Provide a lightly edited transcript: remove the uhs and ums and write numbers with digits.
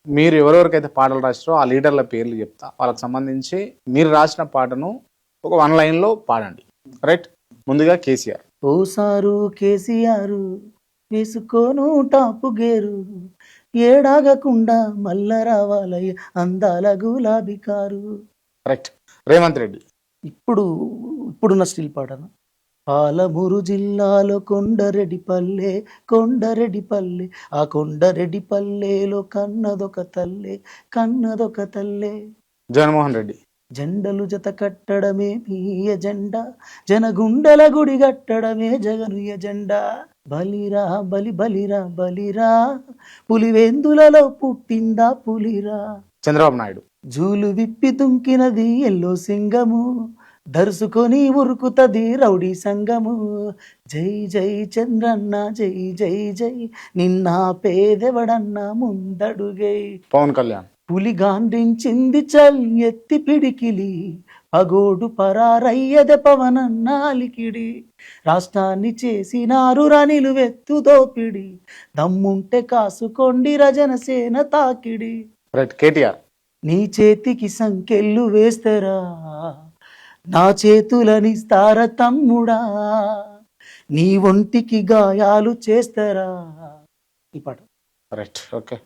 మీరు ఎవరెవరికైతే పాటలు రాసారో ఆ లీడర్ల పేర్లు చెప్తా, వాళ్ళకి సంబంధించి మీరు రాసిన పాటను ఒక 1 లైన్లో పాడండి. రైట్? ముందుగా కేసీఆర్. ఓసారు కేసీఆర్ వేసుకోను టాపు గేరు, ఏడాగకుండా మల్ల రావాలయ్య అందాల గులాబీ కారు. కరెక్ట్. రేవంత్ రెడ్డి. ఇప్పుడు ఇప్పుడున్న స్టిల్ పాటన పాలమూరు జిల్లాలో కొండరెడ్డిపల్లె, కొండరెడ్డిపల్లె, ఆ కొండరెడ్డిపల్లెలో కన్నదొక తల్లే. జగన్మోహన్ రెడ్డి. జెండలు జత కట్టడమే మీ ఎజెండా, జనగుండల గుడి కట్టడమే జగను ఎజెండా. బలిరా బలిరా బలిరా, పులివెందులలో పుట్టిందా పులిరా. చంద్రబాబు నాయుడు. జూలు విప్పి దుంకినది ఎల్లో సింగము, దరుసుకొని ఉరుకుతది రౌడీ సంగము. జై జై చంద్రన్న జై జై జై, నిన్న పేదెవడన్నా ముందడుగై. పవన్ కళ్యాణ్. పులి గాండ్రించింది చల్ ఎత్తి పిడికిలి, పగోడు పరారయ్యద పవనన్న అలికిడి. రాష్ట్రాన్ని చేసినారు రనిలు వెత్తు దోపిడి, దమ్ముంటే కాసుకోండి రజనసేన తాకిడి. రైట్. కేటీఆర్. నీ చేతికి సంకెళ్ళు వేస్తరా, నా చేతులనిస్తార తమ్ముడా, నీ ఒంటికి గాయాలు చేస్తరా. ఈ పాట. రైట్. ఓకే.